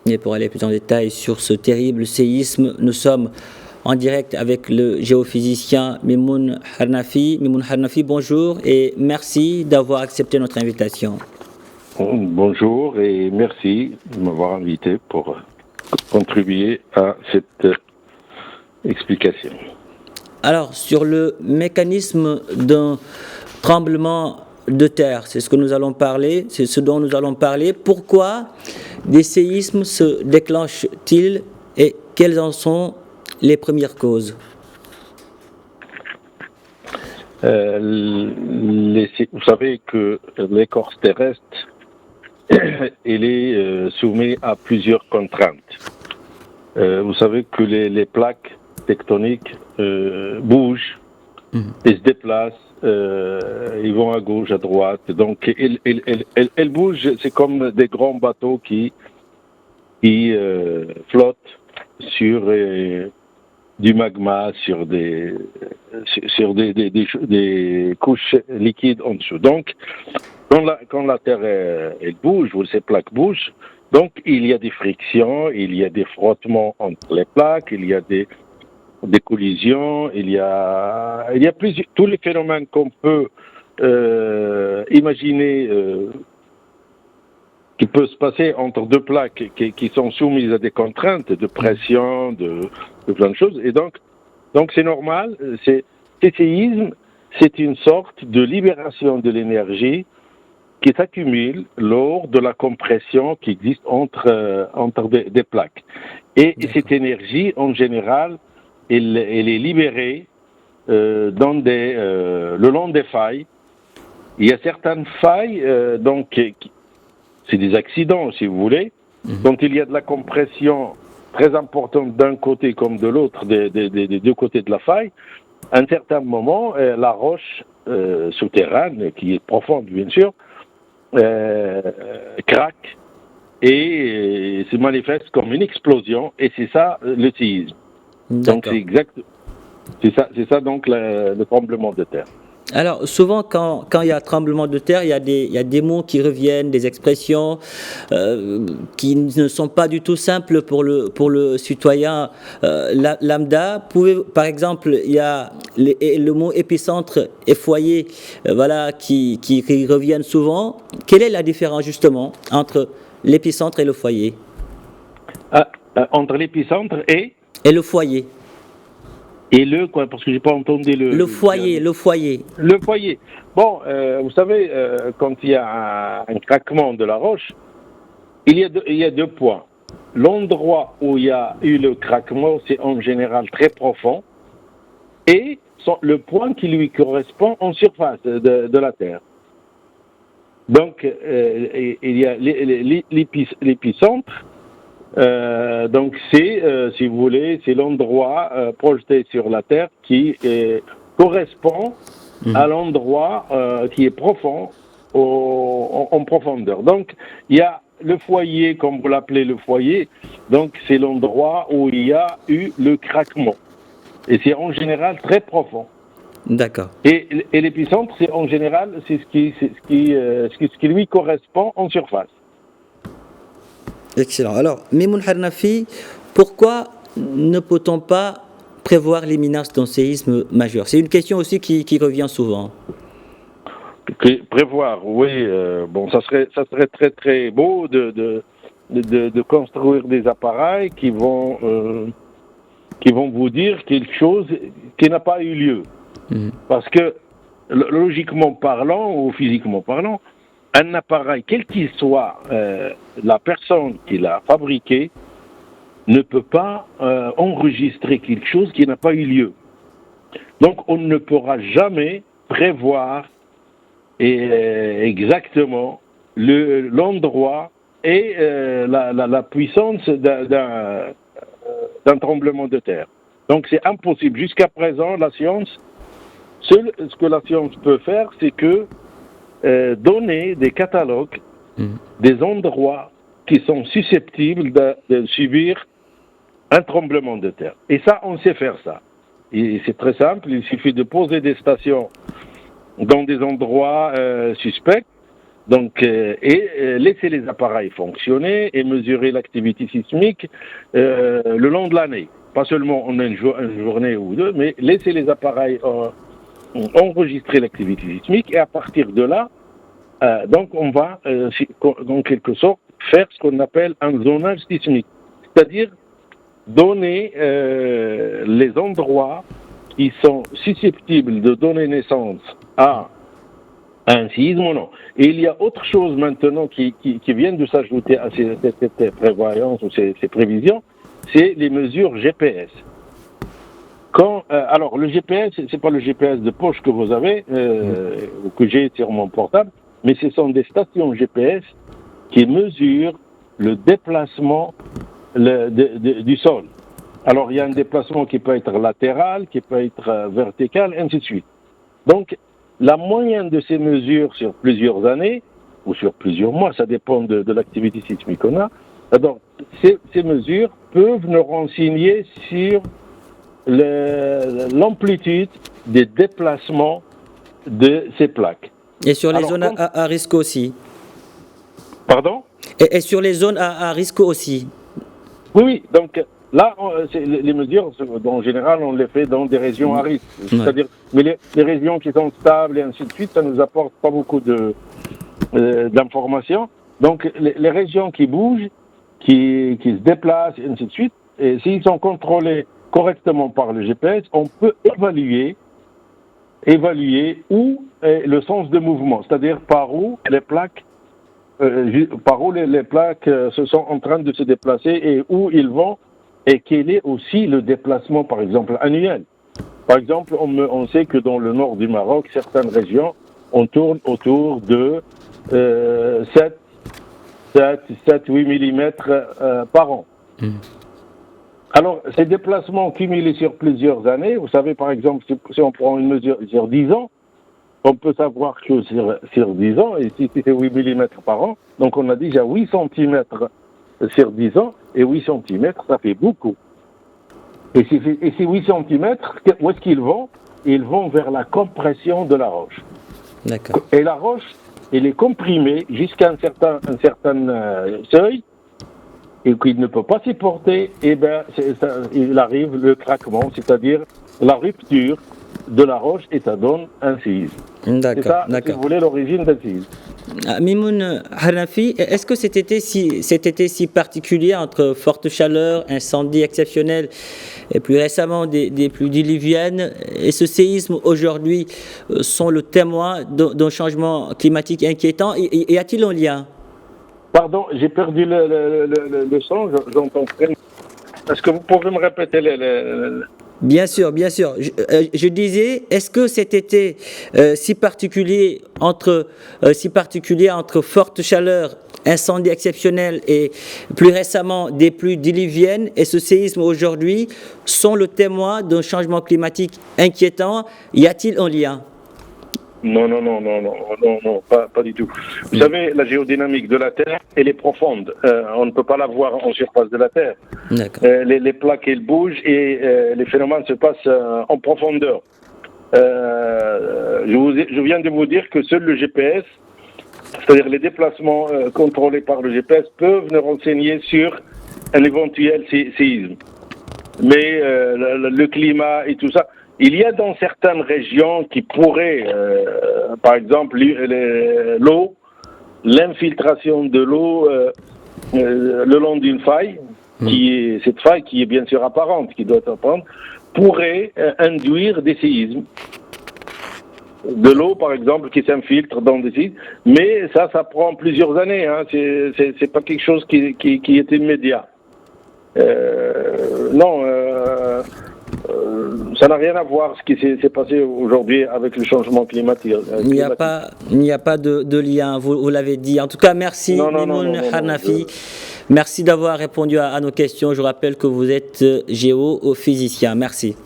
Et pour aller plus en détail sur ce terrible séisme, nous sommes en direct avec le géophysicien Mimoun Harnafi. Mimoun Harnafi, bonjour et merci d'avoir accepté notre invitation. Bonjour et merci de m'avoir invité pour contribuer à cette explication. Alors, sur le mécanisme d'un tremblement de terre, c'est ce que nous allons parler, c'est ce dont nous allons parler. Pourquoi des séismes se déclenchent-ils et quelles en sont les premières causes? Vous savez que l'écorce terrestre il est soumis à plusieurs contraintes. Vous savez que les plaques tectoniques bougent et se déplacent, ils vont à gauche, à droite. Donc, elles bougent, c'est comme des grands bateaux qui flottent sur du magma, sur des couches liquides en dessous. Donc, quand la Terre elle bouge, ou ces plaques bougent, donc il y a des frictions, il y a des frottements entre les plaques, il y a des collisions, il y a tous les phénomènes qu'on peut imaginer qui peut se passer entre deux plaques qui sont soumises à des contraintes de pression, de plein de choses. Et donc c'est normal. Ces séismes, c'est une sorte de libération de l'énergie qui s'accumule lors de la compression qui existe entre des plaques. Et cette énergie, en général, elle est libérée le long des failles. Il y a certaines failles, c'est des accidents, si vous voulez, quand il y a de la compression très importante d'un côté comme de l'autre, des deux côtés de la faille. À un certain moment, la roche souterraine, qui est profonde, bien sûr, craque et se manifeste comme une explosion, et c'est ça le séisme. Donc c'est ça donc le tremblement de terre. Alors, souvent, quand il y a tremblement de terre, il y a des mots qui reviennent, des expressions qui ne sont pas du tout simples pour le citoyen lambda. Par exemple, il y a le mot épicentre et foyer, qui reviennent souvent. Quelle est la différence, justement, entre l'épicentre et le foyer? Entre l'épicentre et le foyer. Et parce que j'ai pas entendu le foyer. Le foyer. Bon, vous savez, quand il y a un craquement de la roche, il y a deux points. L'endroit où il y a eu le craquement, c'est en général très profond, et le point qui lui correspond en surface de la Terre. Donc, il y a l'épicentre. Donc c'est, si vous voulez, c'est l'endroit projeté sur la Terre qui correspond à l'endroit qui est profond en profondeur. Donc il y a le foyer, comme vous l'appelez le foyer, donc c'est l'endroit où il y a eu le craquement. Et c'est en général très profond. D'accord. Et l'épicentre, c'est en général, c'est ce qui lui correspond en surface. Excellent. Alors, Mimoun Harnafi, pourquoi ne peut-on pas prévoir l'imminence d'un séisme majeur? C'est une question aussi qui revient souvent. Prévoir, oui. Ça serait très très beau de construire des appareils qui vont vous dire quelque chose qui n'a pas eu lieu. Parce que logiquement parlant ou physiquement parlant, un appareil, quel qu'il soit, la personne qui l'a fabriqué ne peut pas enregistrer quelque chose qui n'a pas eu lieu. Donc on ne pourra jamais prévoir exactement l'endroit et la puissance d'un tremblement de terre. Donc c'est impossible. Jusqu'à présent, la science, ce que la science peut faire, c'est que donner des catalogues des endroits qui sont susceptibles de subir un tremblement de terre. Et ça, on sait faire ça. Et c'est très simple, il suffit de poser des stations dans des endroits suspects Donc, laisser les appareils fonctionner et mesurer l'activité sismique le long de l'année. Pas seulement en une journée ou deux, mais laisser les appareils enregistrer l'activité sismique et à partir de là, donc on va en quelque sorte faire ce qu'on appelle un zonage sismique, c'est-à-dire donner les endroits qui sont susceptibles de donner naissance à un séisme ou non. Et il y a autre chose maintenant qui vient de s'ajouter à cette prévoyance ou ces prévisions, c'est les mesures GPS. Alors le GPS, c'est pas le GPS de poche que vous avez, ou que j'ai sur mon portable, mais ce sont des stations GPS qui mesurent le déplacement du sol. Alors il y a un déplacement qui peut être latéral, qui peut être vertical, et ainsi de suite. Donc la moyenne de ces mesures sur plusieurs années, ou sur plusieurs mois, ça dépend de l'activité sismique qu'on a, alors ces mesures peuvent nous renseigner sur l'amplitude des déplacements de ces plaques. Et sur les zones à risque aussi. Pardon? Et sur les zones à risque aussi. Oui, donc là, les mesures, en général, on les fait dans des régions à risque. Ouais. C'est-à-dire, mais les régions qui sont stables et ainsi de suite, ça ne nous apporte pas beaucoup d'informations. Donc, les régions qui bougent, qui se déplacent et ainsi de suite, et s'ils sont contrôlés correctement par le GPS, on peut évaluer où est le sens de mouvement, c'est-à-dire par où les plaques se sont en train de se déplacer et où ils vont, et quel est aussi le déplacement, par exemple, annuel. Par exemple, on sait que dans le nord du Maroc, certaines régions, on tourne autour de 7-8 mm par an. Alors, ces déplacements cumulés sur plusieurs années, vous savez, par exemple, si on prend une mesure sur 10 ans, on peut savoir que sur 10 ans, et si c'est 8 mm par an, donc on a déjà 8 cm sur 10 ans, et 8 cm, ça fait beaucoup. Et ces 8 cm, où est-ce qu'ils vont? Ils vont vers la compression de la roche. D'accord. Et la roche, elle est comprimée jusqu'à un certain seuil, et qu'il ne peut pas supporter, et bien, il arrive le craquement, c'est-à-dire la rupture de la roche, et ça donne un séisme. D'accord, c'est ça, d'accord. Si vous voulez, l'origine d'un séisme. Mimoun Hanafi, est-ce que cet été si particulier entre forte chaleur, incendie exceptionnel et plus récemment des pluies diluviennes et ce séisme aujourd'hui sont le témoin d'un changement climatique inquiétant? Y a-t-il un lien? Pardon, j'ai perdu le son, j'entends très mal. Est-ce que vous pouvez me répéter Bien sûr, bien sûr. Je disais, est-ce que cet été si particulier entre forte chaleur, incendie exceptionnel et plus récemment des pluies diluviennes et ce séisme aujourd'hui sont le témoin d'un changement climatique inquiétant? Y a-t-il un lien? Non, pas du tout. Vous savez, la géodynamique de la Terre, elle est profonde. On ne peut pas la voir en surface de la Terre. Les plaques, elles bougent et les phénomènes se passent en profondeur. Je viens de vous dire que seul le GPS, c'est-à-dire les déplacements contrôlés par le GPS, peuvent nous renseigner sur un éventuel séisme. Mais le climat et tout ça... Il y a dans certaines régions qui pourraient, par exemple, l'eau, l'infiltration de l'eau le long d'une faille, cette faille qui est bien sûr apparente, qui doit être apparente, pourrait induire des séismes. De l'eau, par exemple, qui s'infiltre dans des séismes, mais ça prend plusieurs années. Hein. C'est pas quelque chose qui est immédiat. Ça n'a rien à voir ce qui s'est passé aujourd'hui avec le changement climatique. Il n'y a pas de lien, vous l'avez dit. En tout cas, merci Mimoun Hanafi. Merci d'avoir répondu à nos questions. Je rappelle que vous êtes géophysicien. Merci.